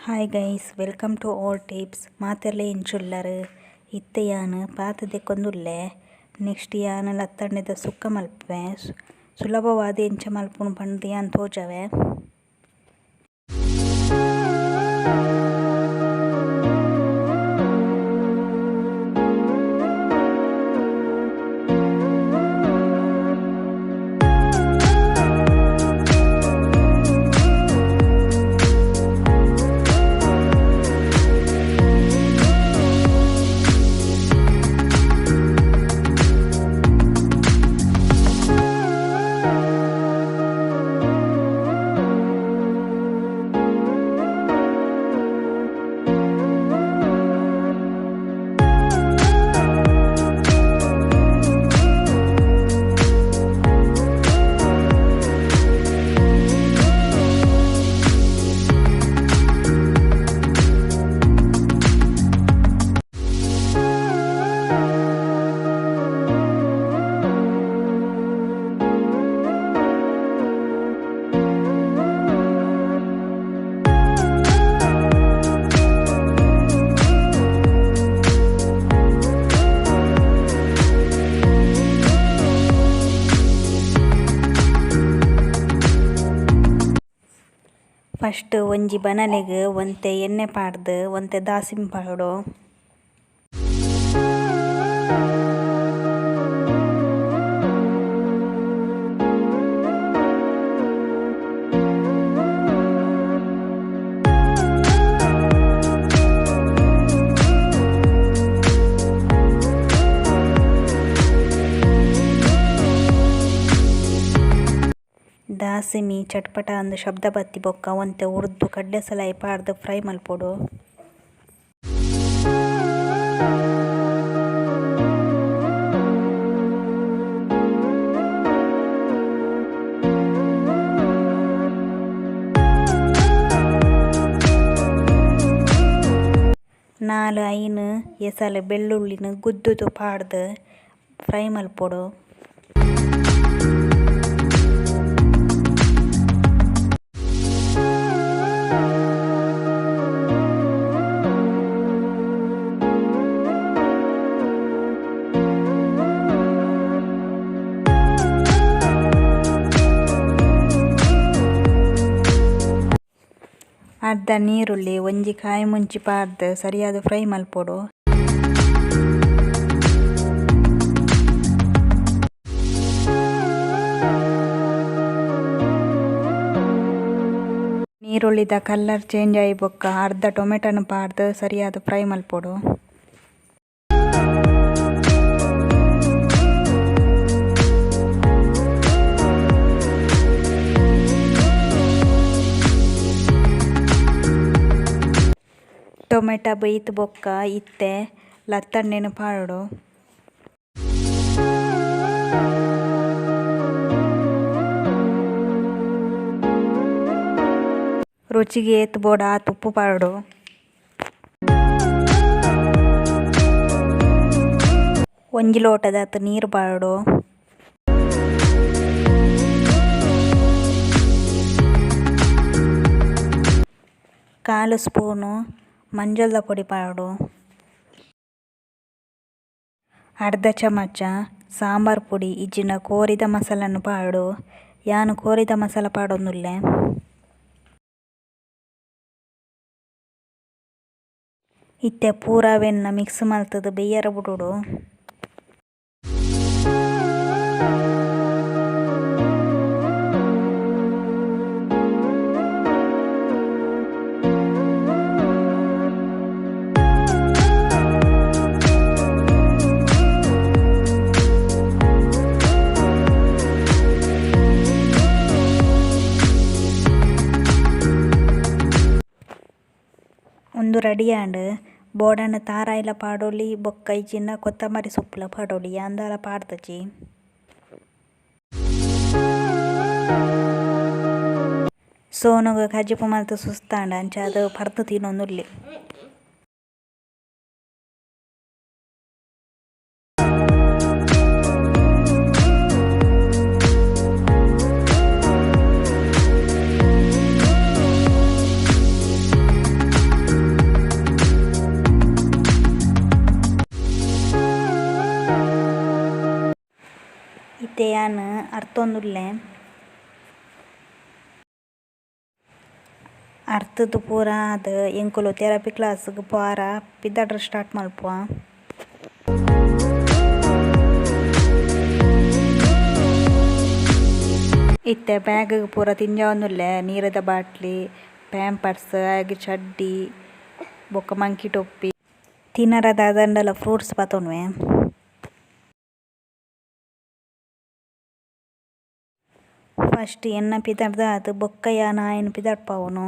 Hi guys, welcome to all tips. ಮಾತೆಲ್ಲ ಇಂಚುಲ್ಲರು ಇತ್ತೆ ಯಾನು ಪಾತದೆಕ್ಕೊಂದುಲ್ಲೆ. ನೆಕ್ಸ್ಟ್ ಯಾನು ಲತ್ತಣ್ಣದ ಸುಕ್ಕ ಮಲ್ಪೆ ಸುಲಭವಾದ ಎಂಚ ಮಲ್ಪುನು ಪಂಡು ಯಾನು ತೋಜವೆ. ಫಸ್ಟ್ ಒಂಜಿ ಬನಲೆಗ್ ಒಂತೆ ಎಣ್ಣೆ ಪಾಡ್ದು ಒಂತೆ ದಾಸಿಮ್ ಪಾಡು. ದಾಸಿಮಿ ಚಟ್ಪಟ ಅಂದು ಶಬ್ದ ಬತ್ತಿ ಬೊಕ್ಕ ಒಂತೆ ಉರ್ದು ಕಡ್ಲೆ ಸಲಾಯಿ ಪಾಡ್ದು ಫ್ರೈ ಮಲ್ಪೊಡು. ನಾಲು ಐನು ಎಸಲು ಬೆಳ್ಳುಳ್ಳಿನ ಗುದ್ದುದು ಪಾಡ್ದು ಫ್ರೈ ಮಲ್ಪೊಡು. ಅರ್ಧ ನೀರುಳ್ಳಿ ಒಂಜಿ ಕಾಯಿ ಮುಂಚಿ ಪಾಡ್ದು ಸರಿಯಾದ ಫ್ರೈ ಮಲ್ಪೊಡು. ನೀರುಳ್ಳಿದ ಕಲರ್ ಚೇಂಜ್ ಆಗಿ ಬೊಕ್ಕ ಅರ್ಧ ಟೊಮೆಟೊನ ಪಾಡ್ದು ಸರಿಯಾದ ಫ್ರೈ ಮಲ್ಪೊಡು. ಟೊಮೆಟೊ ಬೇಯ್ತು ಬೊಕ್ಕ ಇತ್ತೆ ಲತ್ತಣ್ಣೆನ ಪಾಡು. ರುಚಿಗೆ ಏತ್ ಬೋಡ ತುಪ್ಪು ಪಾಡು. ಒಂಜಿ ಲೋಟದಾತು ನೀರು ಪಾಡು. ಕಾಲು ಸ್ಪೂನು ಮಂಜಲ್ದ ಪೊಡಿ ಪಾಡು. ಅರ್ಧ ಚಮಚ ಸಾಂಬಾರ್ ಪುಡಿ ಇಜ್ಜಿನ ಕೋರಿದ ಮಸಾಲನ್ನು ಪಾಡು. ಯಾನು ಕೋರಿದ ಮಸಾಲ ಪಾಡೊಂದುಲ್ಲೆ. ಇತ್ತೆ ಪೂರವೆನ್ನ ಮಿಕ್ಸ್ ಮಲ್ತದು ಬೇಯರ ಬಿಡುಡು. ಒಂದು ರೆಡಿ ಆಂಡ್ ಬೋಡನ ತಾರಾಯಿಲ ಪಾಡೋಲಿ ಬೊಕ್ಕ ಇಜ್ಜಿನ ಕೊತ್ತಂಬರಿ ಸೊಪ್ಪುಲ ಪಾಡೋಲಿ ಅಂದಾಲ ಪಾಡ್ದಜಿ. ಸೋನುಗ ಕಜಿಪು ಮಲ್ತು ಸುಸ್ತಾಂಡ ಅಂಚ ಅದು ಪರ್ದು ತಿನ್ನೊಂದುಲ್ಲೆ. ಇತ್ತೆಯಾನು ಅರ್ಥೊಂದುಲ್ಲೆ ಅರ್ಥದ್ದು ಪೂರ ಅದು ಎಂಕುಲು ಥೆರಪಿ ಕ್ಲಾಸ್ಗೆ ಪೋರ ಪಿದಾಡ್ರೆ ಸ್ಟಾರ್ಟ್ ಮಲ್ಪುವ. ಇತ್ತೆ ಬ್ಯಾಗ್ ಪೂರ ತಿಂಜಾವೊಂದುಲ್ಲೆ ನೀರದ ಬಾಟ್ಲಿ, ಪ್ಯಾಂಪರ್ಸ್ ಆಗಿ ಚಡ್ಡಿ ಬೊಕ್ಕ ಮಂಕಿ ಟೊಪ್ಪಿ ತಿನ್ನರದ ದಂಡಲ ಫ್ರೂಟ್ಸ್ ಪತೊನ್ವೆ. ಫಸ್ಟ್ ಎನ್ನ ಪಿದಾಡ್ದ ಅದು ಬೊಕ್ಕ ಯಾನ ಆಯನ ಪಿದಾಡ್ಪಾವನು.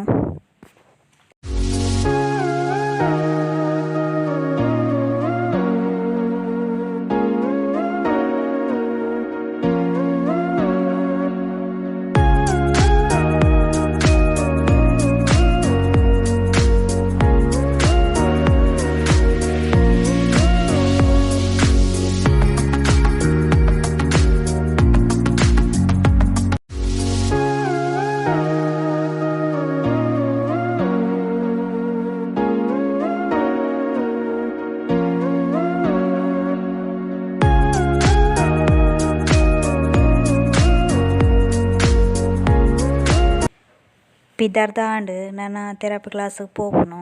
ಪಿದಾರ್ದ ಆಂಡ್ ನನ್ನ ಥೆರಪಿ ಕ್ಲಾಸ್ಗೆ ಪೋಪುನು.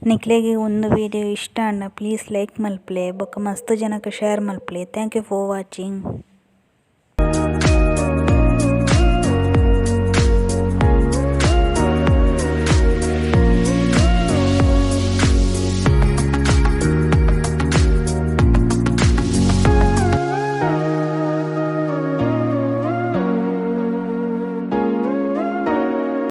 ನಿಕ್ಲೆಗೆ ಒಂದು ವಿಡಿಯೋ ಇಷ್ಟ ಅಂಡ ಪ್ಲೀಸ್ ಲೈಕ್ ಮಲ್ಪಲೆ ಬೊಕ್ಕ ಮಸ್ತ್ ಜನಕ್ಕೆ ಶೇರ್ ಮಲ್ಪಲೆ. Thank you for watching.